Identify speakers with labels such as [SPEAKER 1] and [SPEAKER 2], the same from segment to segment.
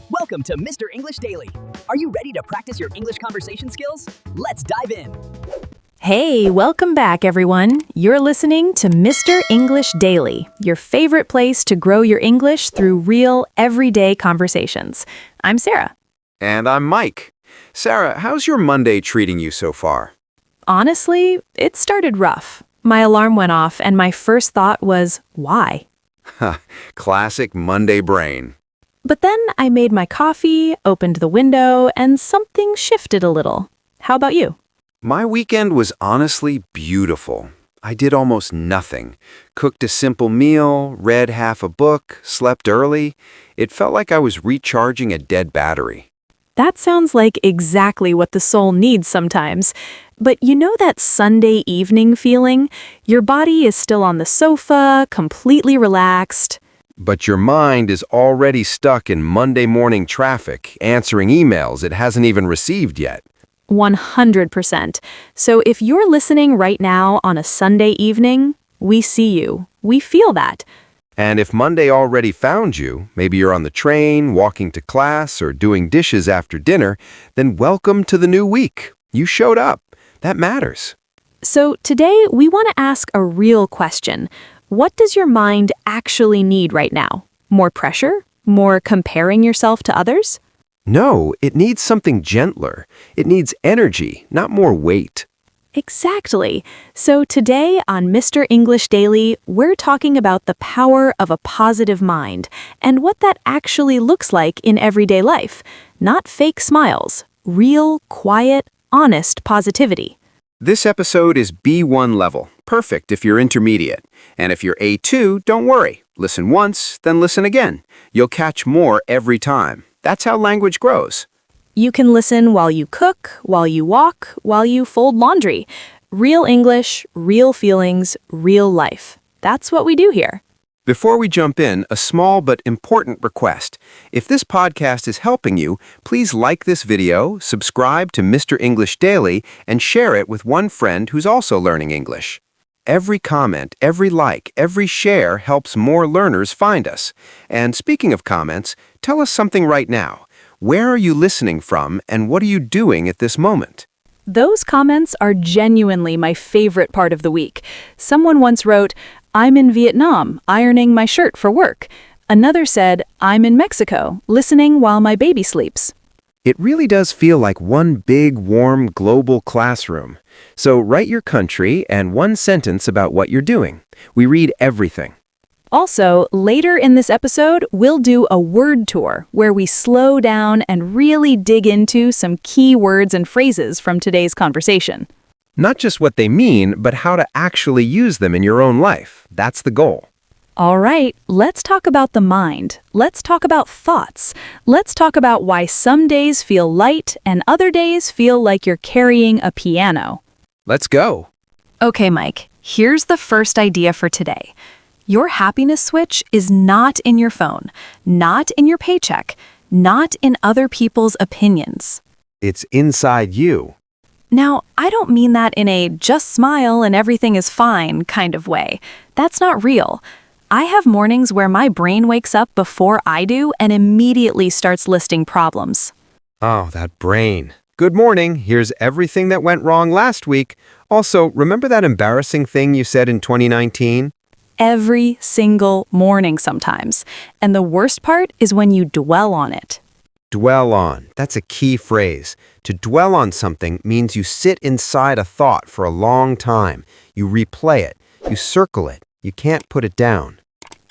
[SPEAKER 1] Welcome to Mr. English Daily. Are you ready to practice your English conversation skills? Let's dive in.
[SPEAKER 2] Hey, welcome back, everyone. You're listening to Mr. English Daily, your favorite place to grow your English through real, everyday conversations. I'm Sarah.
[SPEAKER 3] And I'm Mike. Sarah, how's your Monday treating you so far?
[SPEAKER 2] Honestly, it started rough. My alarm went off, and my first thought was, why?
[SPEAKER 3] Classic Monday brain.
[SPEAKER 2] But then I made my coffee, opened the window, and something shifted a little. How about you?
[SPEAKER 3] My weekend was honestly beautiful. I did almost nothing. Cooked a simple meal, read half a book, slept early. It felt like I was recharging a dead battery.
[SPEAKER 2] That sounds like exactly what the soul needs sometimes. But you know that Sunday evening feeling? Your body is still on the sofa, completely relaxed.
[SPEAKER 3] But your mind is already stuck in Monday morning traffic, answering emails it hasn't even received yet.
[SPEAKER 2] 100%. So if you're listening right now on a Sunday evening, we see you. We feel that.
[SPEAKER 3] And if Monday already found you, maybe you're on the train, walking to class, or doing dishes after dinner, then welcome to the new week. You showed up. That matters.
[SPEAKER 2] So today we want to ask a real question. What does your mind actually need right now? More pressure? More comparing yourself to others?
[SPEAKER 3] No, it needs something gentler. It needs energy, not more weight.
[SPEAKER 2] Exactly. So today on Mr. English Daily, we're talking about the power of a positive mind and what that actually looks like in everyday life. Not fake smiles, real, quiet, honest positivity.
[SPEAKER 3] This episode is B1 level, perfect if you're intermediate. And if you're A2, don't worry. Listen once, then listen again. You'll catch more every time. That's how language grows.
[SPEAKER 2] You can listen while you cook, while you walk, while you fold laundry. Real English, real feelings, real life. That's what we do here.
[SPEAKER 3] Before we jump in, a small but important request. If this podcast is helping you, please like this video, subscribe to Mr. English Daily, and share it with one friend who's also learning English. Every comment, every like, every share helps more learners find us. And speaking of comments, tell us something right now. Where are you listening from, and what are you doing at this moment?
[SPEAKER 2] Those comments are genuinely my favorite part of the week. Someone once wrote, "I'm in Vietnam, ironing my shirt for work." Another said, "I'm in Mexico, listening while my baby sleeps."
[SPEAKER 3] It really does feel like one big, warm, global classroom. So write your country and one sentence about what you're doing. We read everything.
[SPEAKER 2] Also, later in this episode, we'll do a word tour where we slow down and really dig into some key words and phrases from today's conversation.
[SPEAKER 3] Not just what they mean, but how to actually use them in your own life. That's the goal.
[SPEAKER 2] All right, let's talk about the mind. Let's talk about thoughts. Let's talk about why some days feel light and other days feel like you're carrying a piano.
[SPEAKER 3] Let's go.
[SPEAKER 2] Okay, Mike, here's the first idea for today. Your happiness switch is not in your phone, not in your paycheck, not in other people's opinions.
[SPEAKER 3] It's inside you.
[SPEAKER 2] Now, I don't mean that in a just smile and everything is fine kind of way. That's not real. I have mornings where my brain wakes up before I do and immediately starts listing problems.
[SPEAKER 3] Oh, that brain. Good morning. Here's everything that went wrong last week. Also, remember that embarrassing thing you said in 2019?
[SPEAKER 2] Every single morning sometimes. And the worst part is when you dwell on it.
[SPEAKER 3] Dwell on. That's a key phrase. To dwell on something means you sit inside a thought for a long time. You replay it. You circle it. You can't put it down.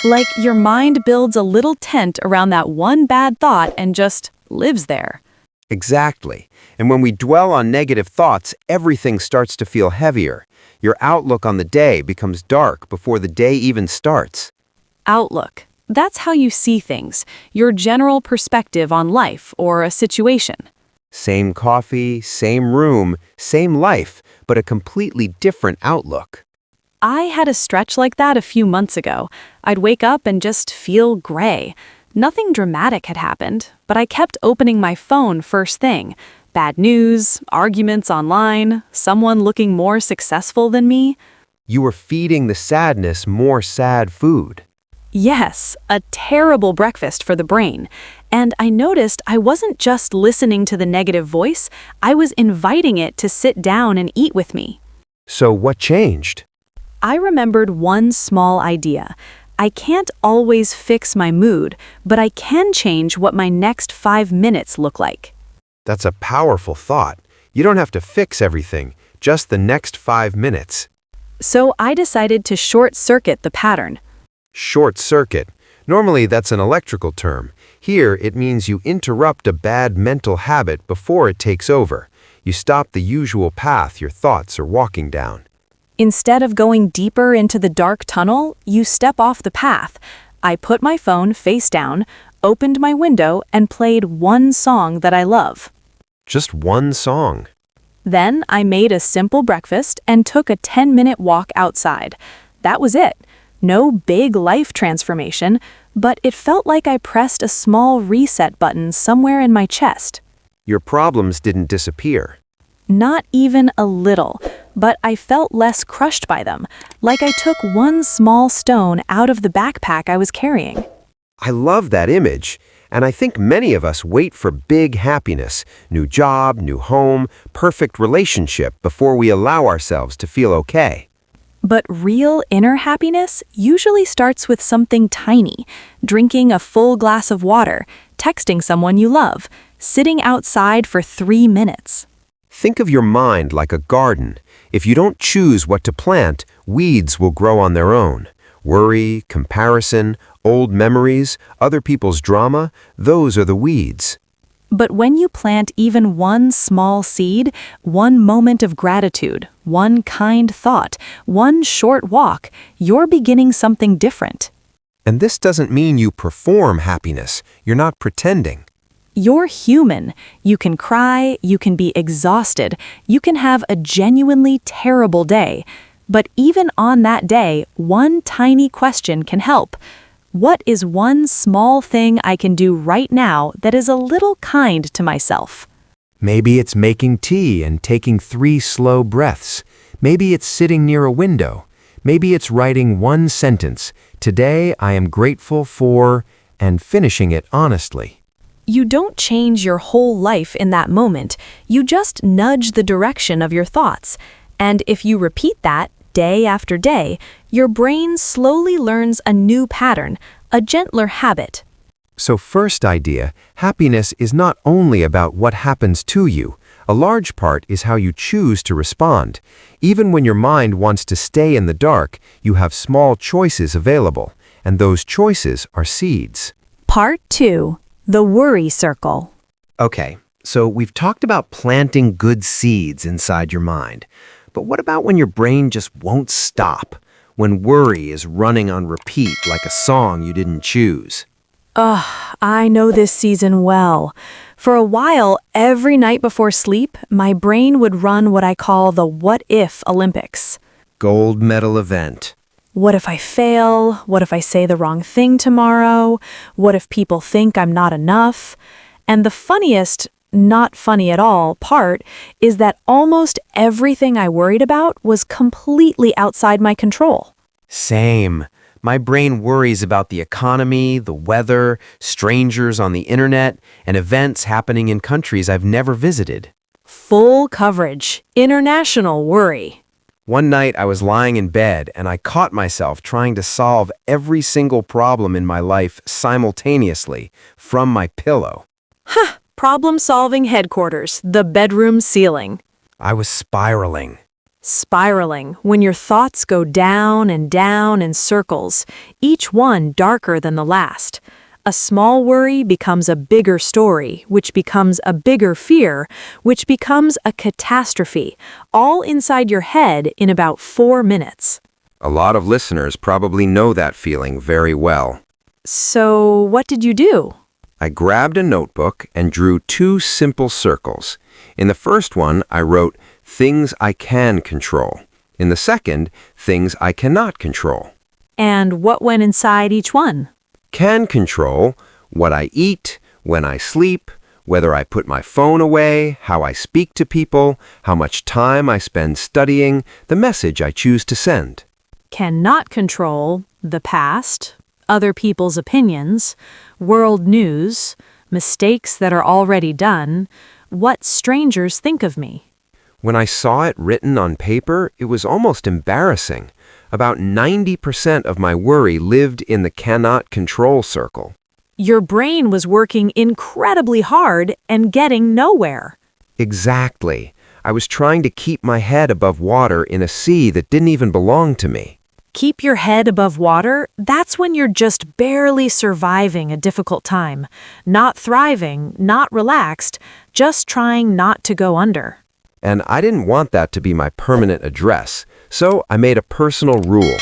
[SPEAKER 2] Like your mind builds a little tent around that one bad thought and just lives there.
[SPEAKER 3] Exactly. And when we dwell on negative thoughts, everything starts to feel heavier. Your outlook on the day becomes dark before the day even starts.
[SPEAKER 2] Outlook. That's how you see things, your general perspective on life or a situation.
[SPEAKER 3] Same coffee, same room, same life, but a completely different outlook.
[SPEAKER 2] I had a stretch like that a few months ago. I'd wake up and just feel gray. Nothing dramatic had happened, but I kept opening my phone first thing. Bad news, arguments online, someone looking more successful than me.
[SPEAKER 3] You were feeding the sadness more sad food.
[SPEAKER 2] Yes, a terrible breakfast for the brain. And I noticed I wasn't just listening to the negative voice, I was inviting it to sit down and eat with me.
[SPEAKER 3] So what changed?
[SPEAKER 2] I remembered one small idea. I can't always fix my mood, but I can change what my next 5 minutes look like.
[SPEAKER 3] That's a powerful thought. You don't have to fix everything, just the next 5 minutes.
[SPEAKER 2] So I decided to short-circuit the pattern.
[SPEAKER 3] Short circuit. Normally that's an electrical term. Here it means you interrupt a bad mental habit before it takes over. You stop the usual path your thoughts are walking down.
[SPEAKER 2] Instead of going deeper into the dark tunnel, you step off the path. I put my phone face down, opened my window, and played one song that I love.
[SPEAKER 3] Just one song.
[SPEAKER 2] Then I made a simple breakfast and took a 10-minute walk outside. That was it. No big life transformation, but it felt like I pressed a small reset button somewhere in my chest.
[SPEAKER 3] Your problems didn't disappear.
[SPEAKER 2] Not even a little, but I felt less crushed by them, like I took one small stone out of the backpack I was carrying.
[SPEAKER 3] I love that image, and I think many of us wait for big happiness, new job, new home, perfect relationship before we allow ourselves to feel okay.
[SPEAKER 2] But real inner happiness usually starts with something tiny: drinking a full glass of water, texting someone you love, sitting outside for 3 minutes.
[SPEAKER 3] Think of your mind like a garden. If you don't choose what to plant, weeds will grow on their own. Worry, comparison, old memories, other people's drama, those are the weeds.
[SPEAKER 2] But when you plant even one small seed, one moment of gratitude, one kind thought, one short walk, you're beginning something different.
[SPEAKER 3] And this doesn't mean you perform happiness. You're not pretending.
[SPEAKER 2] You're human. You can cry, you can be exhausted, you can have a genuinely terrible day. But even on that day, one tiny question can help. What is one small thing I can do right now that is a little kind to myself?
[SPEAKER 3] Maybe it's making tea and taking 3 slow breaths. Maybe it's sitting near a window. Maybe it's writing one sentence. Today I am grateful for, and finishing it honestly.
[SPEAKER 2] You don't change your whole life in that moment. You just nudge the direction of your thoughts. And if you repeat that day after day, your brain slowly learns a new pattern, a gentler habit.
[SPEAKER 3] So first idea, happiness is not only about what happens to you. A large part is how you choose to respond. Even when your mind wants to stay in the dark, you have small choices available, and those choices are seeds.
[SPEAKER 2] Part 2. The worry circle.
[SPEAKER 3] Okay, so we've talked about planting good seeds inside your mind. But what about when your brain just won't stop? When worry is running on repeat like a song you didn't choose?
[SPEAKER 2] I know this season well. For a while, every night before sleep, my brain would run what I call the what-if Olympics.
[SPEAKER 3] Gold medal event.
[SPEAKER 2] What if I fail? What if I say the wrong thing tomorrow? What if people think I'm not enough? And the funniest, not funny at all, part is that almost everything I worried about was completely outside my control.
[SPEAKER 3] Same. My brain worries about the economy, the weather, strangers on the internet, and events happening in countries I've never visited.
[SPEAKER 2] Full coverage. International worry.
[SPEAKER 3] One night I was lying in bed and I caught myself trying to solve every single problem in my life simultaneously from my pillow.
[SPEAKER 2] Problem-solving headquarters, the bedroom ceiling.
[SPEAKER 3] I was spiraling.
[SPEAKER 2] Spiraling, when your thoughts go down in circles, each one darker than the last. A small worry becomes a bigger story, which becomes a bigger fear, which becomes a catastrophe, all inside your head in about 4 minutes.
[SPEAKER 3] A lot of listeners probably know that feeling very well.
[SPEAKER 2] So, what did you do?
[SPEAKER 3] I grabbed a notebook and drew 2 simple circles. In the first one, I wrote things I can control. In the second, things I cannot control.
[SPEAKER 2] And what went inside each one?
[SPEAKER 3] Can control what I eat, when I sleep, whether I put my phone away, how I speak to people, how much time I spend studying, the message I choose to send.
[SPEAKER 2] Cannot control the past, other people's opinions, world news, mistakes that are already done, what strangers think of me.
[SPEAKER 3] When I saw it written on paper, it was almost embarrassing. About 90% of my worry lived in the cannot control circle.
[SPEAKER 2] Your brain was working incredibly hard and getting nowhere.
[SPEAKER 3] Exactly. I was trying to keep my head above water in a sea that didn't even belong to me.
[SPEAKER 2] Keep your head above water, that's when you're just barely surviving a difficult time. Not thriving, not relaxed, just trying not to go under.
[SPEAKER 3] And I didn't want that to be my permanent address, so I made a personal rule.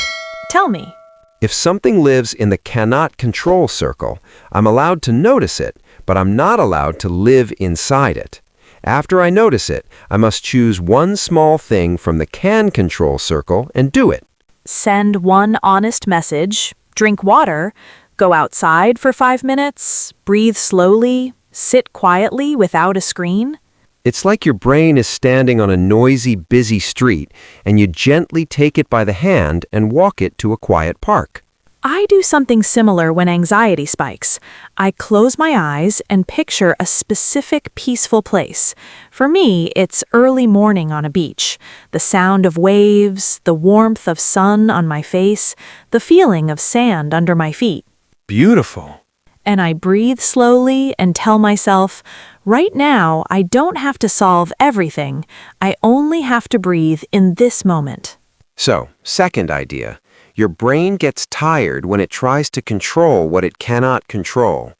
[SPEAKER 2] Tell me.
[SPEAKER 3] If something lives in the cannot control circle, I'm allowed to notice it, but I'm not allowed to live inside it. After I notice it, I must choose one small thing from the can control circle and do it.
[SPEAKER 2] Send one honest message, drink water, go outside for 5 minutes, breathe slowly, sit quietly without a screen.
[SPEAKER 3] It's like your brain is standing on a noisy, busy street, and you gently take it by the hand and walk it to a quiet park.
[SPEAKER 2] I do something similar when anxiety spikes. I close my eyes and picture a specific peaceful place. For me, it's early morning on a beach. The sound of waves, the warmth of sun on my face, the feeling of sand under my feet.
[SPEAKER 3] Beautiful.
[SPEAKER 2] And I breathe slowly and tell myself, right now, I don't have to solve everything. I only have to breathe in this moment.
[SPEAKER 3] So, second idea. Your brain gets tired when it tries to control what it cannot control.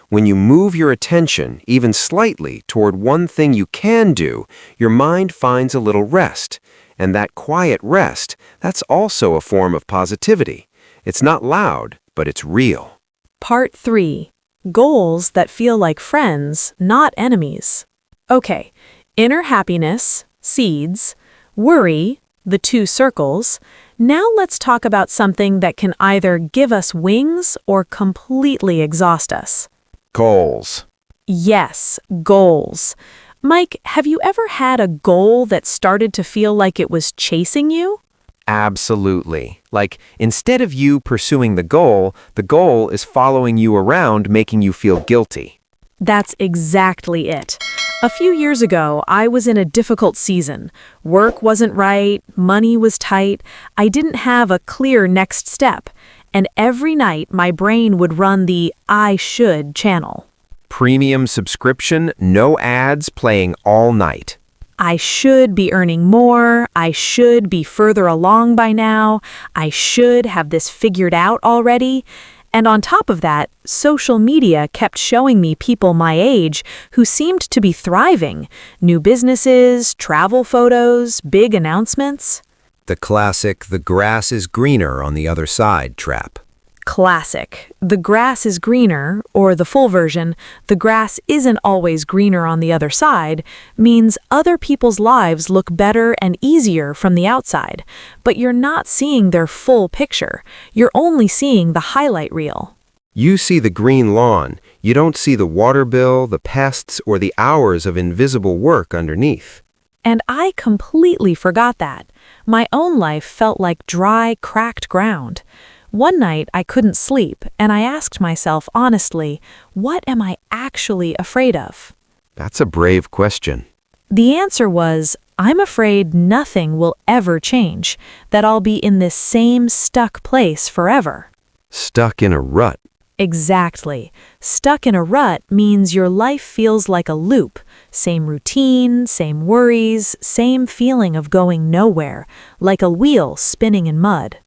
[SPEAKER 3] When you move your attention, even slightly, toward one thing you can do, your mind finds a little rest. And that quiet rest, that's also a form of positivity. It's not loud, but it's real.
[SPEAKER 2] Part 3. Goals that feel like friends, not enemies. Okay, inner happiness, seeds, worry, the 2 circles. Now let's talk about something that can either give us wings or completely exhaust us.
[SPEAKER 3] Goals.
[SPEAKER 2] Yes, goals. Mike, have you ever had a goal that started to feel like it was chasing you?
[SPEAKER 3] Absolutely. Like, instead of you pursuing the goal is following you around, making you feel guilty.
[SPEAKER 2] That's exactly it. A few years ago, I was in a difficult season. Work wasn't right, money was tight, I didn't have a clear next step, and every night my brain would run the I should channel.
[SPEAKER 3] Premium subscription, no ads, playing all night.
[SPEAKER 2] I should be earning more, I should be further along by now, I should have this figured out already. And on top of that, social media kept showing me people my age who seemed to be thriving. New businesses, travel photos, big announcements.
[SPEAKER 3] The classic, the grass is greener on the other side trap.
[SPEAKER 2] Classic. The grass is greener, or the full version, the grass isn't always greener on the other side, means other people's lives look better and easier from the outside, but you're not seeing their full picture. You're only seeing the highlight reel.
[SPEAKER 3] You see the green lawn. You don't see the water bill, the pests, or the hours of invisible work underneath.
[SPEAKER 2] And I completely forgot that. My own life felt like dry, cracked ground. One night, I couldn't sleep, and I asked myself honestly, what am I actually afraid of?
[SPEAKER 3] That's a brave question.
[SPEAKER 2] The answer was, I'm afraid nothing will ever change, that I'll be in this same stuck place forever.
[SPEAKER 3] Stuck in a rut.
[SPEAKER 2] Exactly. Stuck in a rut means your life feels like a loop. Same routine, same worries, same feeling of going nowhere, like a wheel spinning in mud.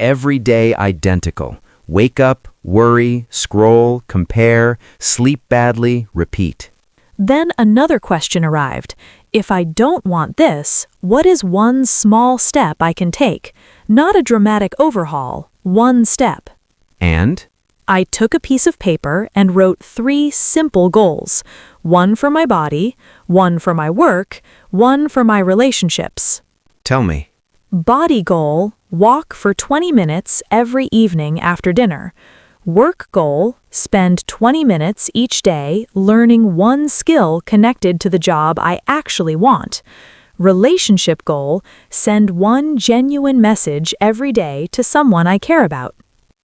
[SPEAKER 3] Every day identical. Wake up, worry, scroll, compare, sleep badly, repeat.
[SPEAKER 2] Then another question arrived. If I don't want this, what is one small step I can take? Not a dramatic overhaul, one step.
[SPEAKER 3] And?
[SPEAKER 2] I took a piece of paper and wrote 3 simple goals. One for my body, one for my work, one for my relationships.
[SPEAKER 3] Tell me.
[SPEAKER 2] Body goal, walk for 20 minutes every evening after dinner. Work goal, spend 20 minutes each day learning one skill connected to the job I actually want. Relationship goal, send one genuine message every day to someone I care about.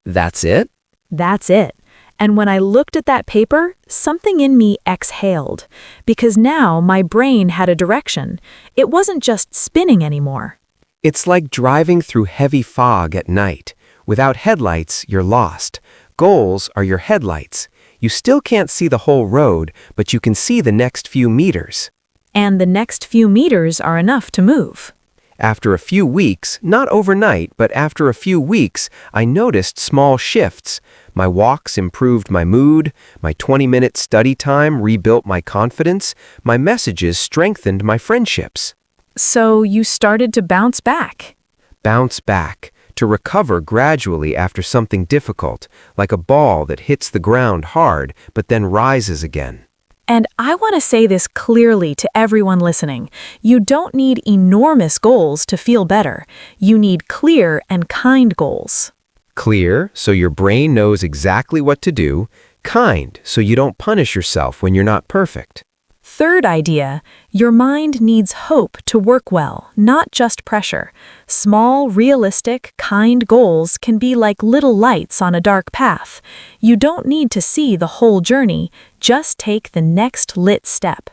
[SPEAKER 3] That's it?
[SPEAKER 2] That's it. And when I looked at that paper, something in me exhaled, because now my brain had a direction. It wasn't just spinning anymore.
[SPEAKER 3] It's like driving through heavy fog at night. Without headlights, you're lost. Goals are your headlights. You still can't see the whole road, but you can see the next few meters.
[SPEAKER 2] And the next few meters are enough to move.
[SPEAKER 3] After a few weeks, not overnight, but after a few weeks, I noticed small shifts. My walks improved my mood, my 20-minute study time rebuilt my confidence, my messages strengthened my friendships.
[SPEAKER 2] So you started to bounce back.
[SPEAKER 3] Bounce back, to recover gradually after something difficult, like a ball that hits the ground hard but then rises again.
[SPEAKER 2] And I want to say this clearly to everyone listening. You don't need enormous goals to feel better. You need clear and kind goals.
[SPEAKER 3] Clear, so your brain knows exactly what to do. Kind, so you don't punish yourself when you're not perfect.
[SPEAKER 2] Third idea, your mind needs hope to work well, not just pressure. Small, realistic, kind goals can be like little lights on a dark path. You don't need to see the whole journey, just take the next lit step.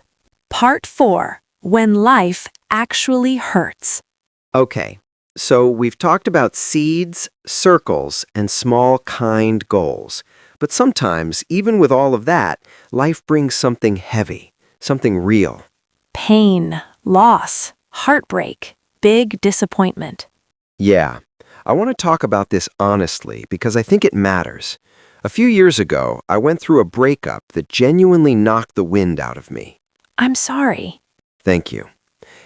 [SPEAKER 2] Part 4. When life actually hurts.
[SPEAKER 3] Okay, so we've talked about seeds, circles, and small, kind goals. But sometimes, even with all of that, life brings something heavy. Something real.
[SPEAKER 2] Pain, loss, heartbreak, big disappointment.
[SPEAKER 3] Yeah, I want to talk about this honestly because I think it matters. A few years ago, I went through a breakup that genuinely knocked the wind out of me.
[SPEAKER 2] I'm sorry.
[SPEAKER 3] Thank you.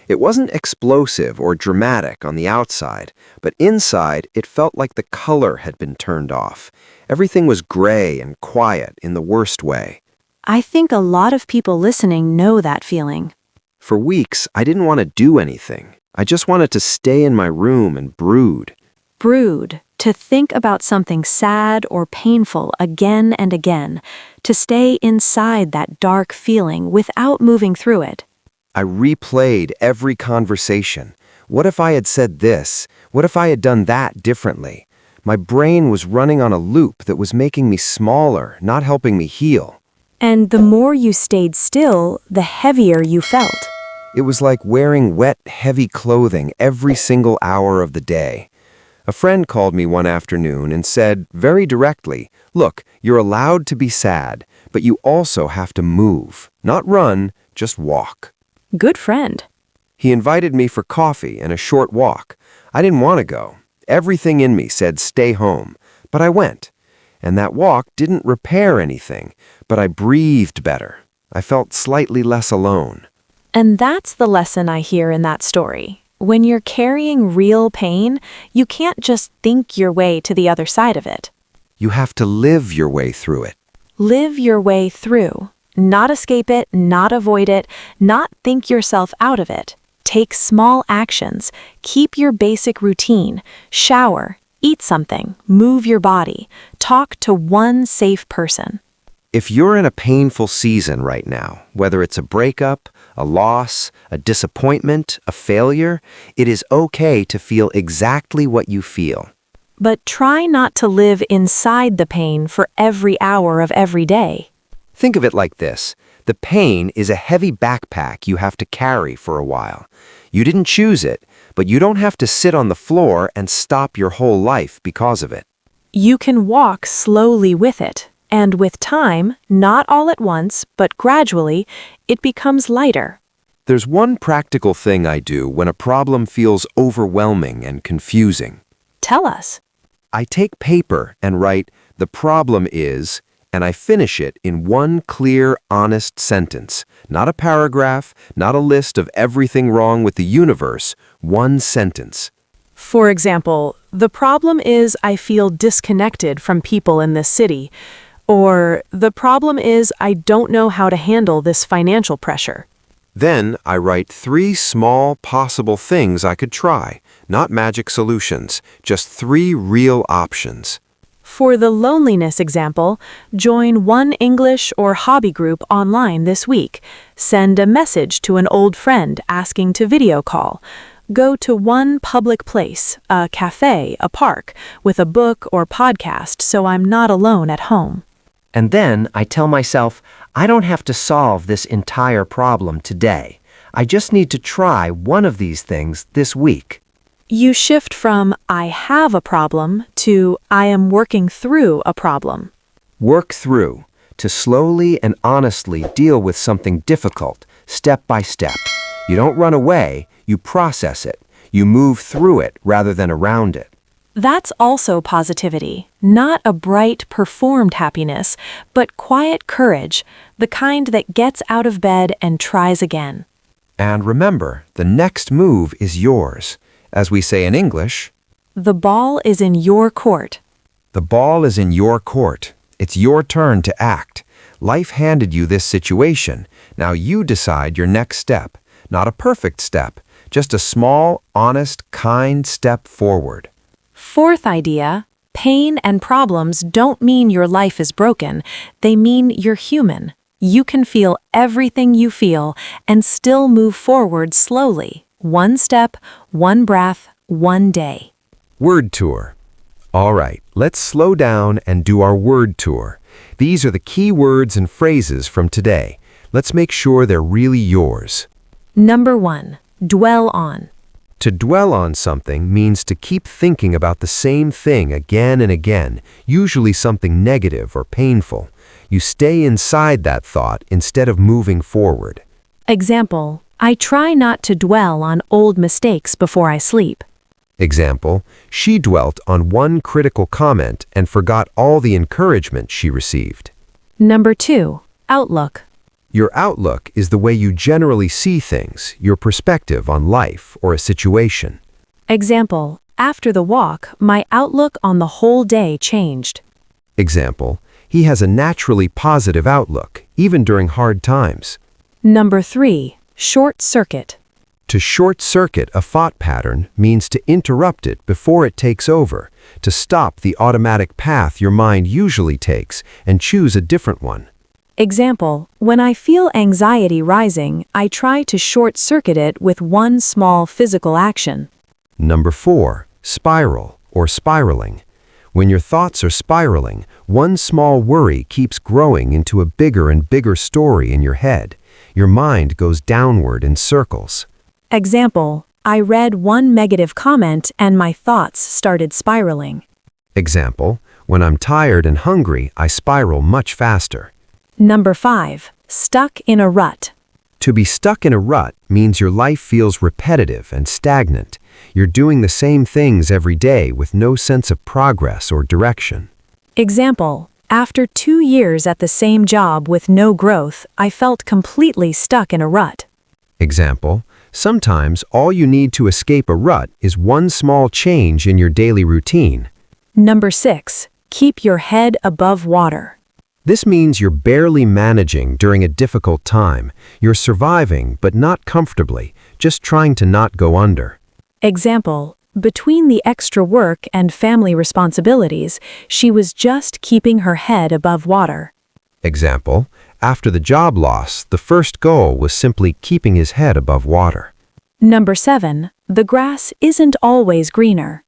[SPEAKER 3] It wasn't explosive or dramatic on the outside, but inside it felt like the color had been turned off. Everything was gray and quiet in the worst way.
[SPEAKER 2] I think a lot of people listening know that feeling.
[SPEAKER 3] For weeks, I didn't want to do anything. I just wanted to stay in my room and brood.
[SPEAKER 2] Brood, to think about something sad or painful again and again, to stay inside that dark feeling without moving through it.
[SPEAKER 3] I replayed every conversation. What if I had said this? What if I had done that differently? My brain was running on a loop that was making me smaller, not helping me heal.
[SPEAKER 2] And the more you stayed still, the heavier you felt.
[SPEAKER 3] It was like wearing wet, heavy clothing every single hour of the day. A friend called me one afternoon and said, very directly, "Look, you're allowed to be sad, but you also have to move. Not run, just walk."
[SPEAKER 2] Good friend.
[SPEAKER 3] He invited me for coffee and a short walk. I didn't want to go. Everything in me said stay home, but I went. And that walk didn't repair anything, but I breathed better. I felt slightly less alone.
[SPEAKER 2] And that's the lesson I hear in that story. When you're carrying real pain, you can't just think your way to the other side of it.
[SPEAKER 3] You have to live your way through it.
[SPEAKER 2] Live your way through. Not escape it, not avoid it, not think yourself out of it. Take small actions. Keep your basic routine. Shower. Eat something, move your body, talk to one safe person.
[SPEAKER 3] If you're in a painful season right now, whether it's a breakup, a loss, a disappointment, a failure, it is okay to feel exactly what you feel.
[SPEAKER 2] But try not to live inside the pain for every hour of every day.
[SPEAKER 3] Think of it like this. The pain is a heavy backpack you have to carry for a while. You didn't choose it, but you don't have to sit on the floor and stop your whole life because of it.
[SPEAKER 2] You can walk slowly with it, and with time, not all at once, but gradually, it becomes lighter.
[SPEAKER 3] There's one practical thing I do when a problem feels overwhelming and confusing.
[SPEAKER 2] Tell us.
[SPEAKER 3] I take paper and write, "The problem is," and I finish it in one clear, honest sentence. Not a paragraph, not a list of everything wrong with the universe, one sentence.
[SPEAKER 2] For example, the problem is I feel disconnected from people in this city. Or the problem is I don't know how to handle this financial pressure.
[SPEAKER 3] Then I write 3 small possible things I could try. Not magic solutions, just 3 real options.
[SPEAKER 2] For the loneliness example, join one English or hobby group online this week. Send a message to an old friend asking to video call. Go to one public place, a cafe, a park, with a book or podcast so I'm not alone at home.
[SPEAKER 4] And then I tell myself, I don't have to solve this entire problem today. I just need to try one of these things this week.
[SPEAKER 2] You shift from I have a problem to I am working through a problem.
[SPEAKER 3] Work through, to slowly and honestly deal with something difficult, step by step. You don't run away, you process it. You move through it rather than around it.
[SPEAKER 2] That's also positivity, not a bright, performed happiness, but quiet courage, the kind that gets out of bed and tries again.
[SPEAKER 3] And remember, the next move is yours. As we say in English,
[SPEAKER 2] The ball is in your court.
[SPEAKER 3] the ball is in your court. It's your turn to act. Life handed you this situation. Now you decide your next step. Not a perfect step, just a small, honest, kind step forward.
[SPEAKER 2] Fourth idea, pain and problems don't mean your life is broken. They mean you're human. You can feel everything you feel and still move forward slowly. One step, one breath, one day.
[SPEAKER 3] Word tour. All right, let's slow down and do our word tour. These are the key words and phrases from today. Let's make sure they're really yours.
[SPEAKER 2] Number 1, dwell on.
[SPEAKER 3] To dwell on something means to keep thinking about the same thing again and again, usually something negative or painful. You stay inside that thought instead of moving forward.
[SPEAKER 2] Example, I try not to dwell on old mistakes before I sleep.
[SPEAKER 3] Example, she dwelt on one critical comment and forgot all the encouragement she received.
[SPEAKER 2] Number 2, outlook.
[SPEAKER 3] Your outlook is the way you generally see things, your perspective on life or a situation.
[SPEAKER 2] Example, after the walk, my outlook on the whole day changed.
[SPEAKER 3] Example, he has a naturally positive outlook, even during hard times.
[SPEAKER 2] Number 3, short circuit.
[SPEAKER 3] To short-circuit a thought pattern means to interrupt it before it takes over, to stop the automatic path your mind usually takes and choose a different one.
[SPEAKER 2] Example, when I feel anxiety rising, I try to short-circuit it with one small physical action.
[SPEAKER 3] Number 4, spiral or spiraling. When your thoughts are spiraling, one small worry keeps growing into a bigger and bigger story in your head. Your mind goes downward in circles.
[SPEAKER 2] Example, I read one negative comment and my thoughts started spiraling.
[SPEAKER 3] Example, when I'm tired and hungry, I spiral much faster.
[SPEAKER 2] Number 5, stuck in a rut.
[SPEAKER 3] To be stuck in a rut means your life feels repetitive and stagnant. You're doing the same things every day with no sense of progress or direction.
[SPEAKER 2] Example, after 2 years at the same job with no growth, I felt completely stuck in a rut.
[SPEAKER 3] Example, sometimes all you need to escape a rut is one small change in your daily routine.
[SPEAKER 2] Number 6, keep your head above water.
[SPEAKER 3] This means you're barely managing during a difficult time. You're surviving, but not comfortably, just trying to not go under.
[SPEAKER 2] Example, between the extra work and family responsibilities, she was just keeping her head above water.
[SPEAKER 3] Example, after the job loss, the first goal was simply keeping his head above water.
[SPEAKER 2] Number 7, the grass isn't always greener.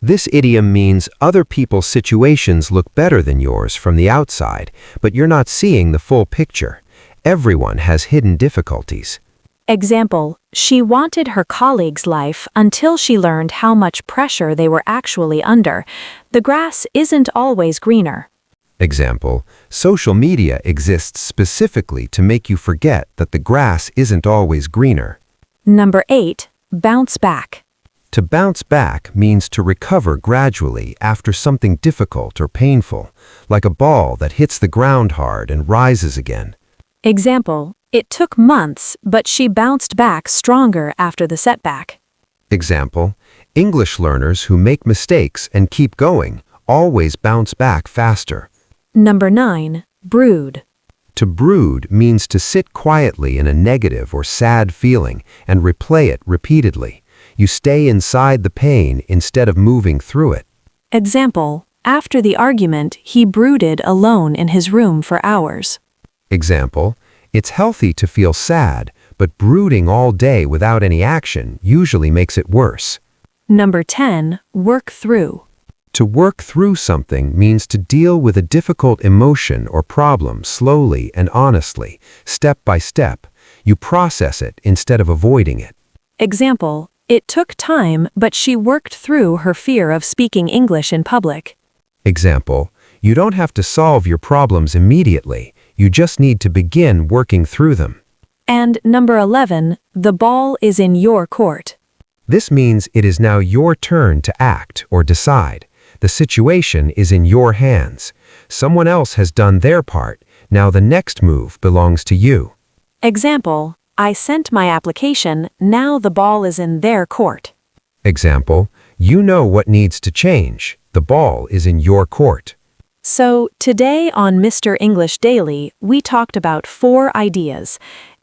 [SPEAKER 3] This idiom means other people's situations look better than yours from the outside, but you're not seeing the full picture. Everyone has hidden difficulties.
[SPEAKER 2] Example, she wanted her colleague's life until she learned how much pressure they were actually under. The grass isn't always greener.
[SPEAKER 3] Example, social media exists specifically to make you forget that the grass isn't always greener.
[SPEAKER 2] Number 8, bounce back.
[SPEAKER 3] To bounce back means to recover gradually after something difficult or painful, like a ball that hits the ground hard and rises again.
[SPEAKER 2] Example, it took months, but she bounced back stronger after the setback.
[SPEAKER 3] Example, English learners who make mistakes and keep going always bounce back faster.
[SPEAKER 2] Number 9, brood.
[SPEAKER 3] To brood means to sit quietly in a negative or sad feeling and replay it repeatedly. You stay inside the pain instead of moving through it.
[SPEAKER 2] Example, after the argument, he brooded alone in his room for hours.
[SPEAKER 3] Example, it's healthy to feel sad, but brooding all day without any action usually makes it worse.
[SPEAKER 2] Number 10, work through.
[SPEAKER 3] To work through something means to deal with a difficult emotion or problem slowly and honestly, step by step. You process it instead of avoiding it.
[SPEAKER 2] Example, it took time, but she worked through her fear of speaking English in public.
[SPEAKER 3] Example, you don't have to solve your problems immediately. You just need to begin working through them.
[SPEAKER 2] And number 11, the ball is in your court.
[SPEAKER 3] This means it is now your turn to act or decide. The situation is in your hands. Someone else has done their part. Now the next move belongs to you.
[SPEAKER 2] Example, I sent my application, now the ball is in their court.
[SPEAKER 3] Example, you know what needs to change. The ball is in your court.
[SPEAKER 2] So, today on Mr. English Daily, we talked about 4 ideas.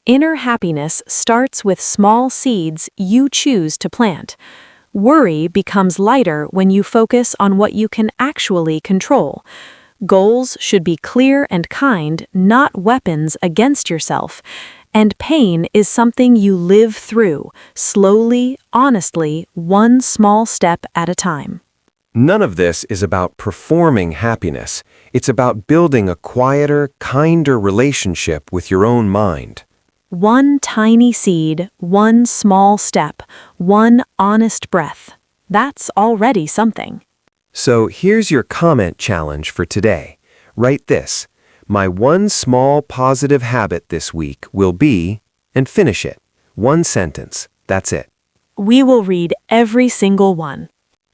[SPEAKER 2] Inner happiness starts with small seeds you choose to plant. Worry becomes lighter when you focus on what you can actually control. Goals should be clear and kind, not weapons against yourself. And pain is something you live through, slowly, honestly, one small step at a time.
[SPEAKER 3] None of this is about performing happiness. It's about building a quieter, kinder relationship with your own mind.
[SPEAKER 2] One tiny seed, one small step, one honest breath. That's already something.
[SPEAKER 3] So here's your comment challenge for today. Write this. My one small positive habit this week will be, and finish it. One sentence. That's it.
[SPEAKER 2] We will read every single one.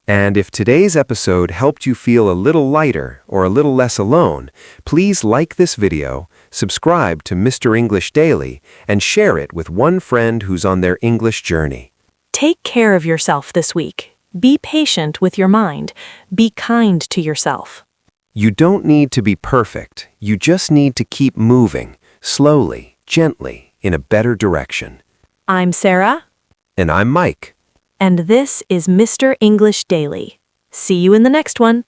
[SPEAKER 3] And if today's episode helped you feel a little lighter or a little less alone, please like this video, subscribe to Mr. English Daily, and share it with one friend who's on their English journey.
[SPEAKER 2] Take care of yourself this week. Be patient with your mind. Be kind to yourself.
[SPEAKER 3] You don't need to be perfect. You just need to keep moving, slowly, gently, in a better direction.
[SPEAKER 2] I'm Sarah.
[SPEAKER 3] And I'm Mike.
[SPEAKER 2] And this is Mr. English Daily. See you in the next one.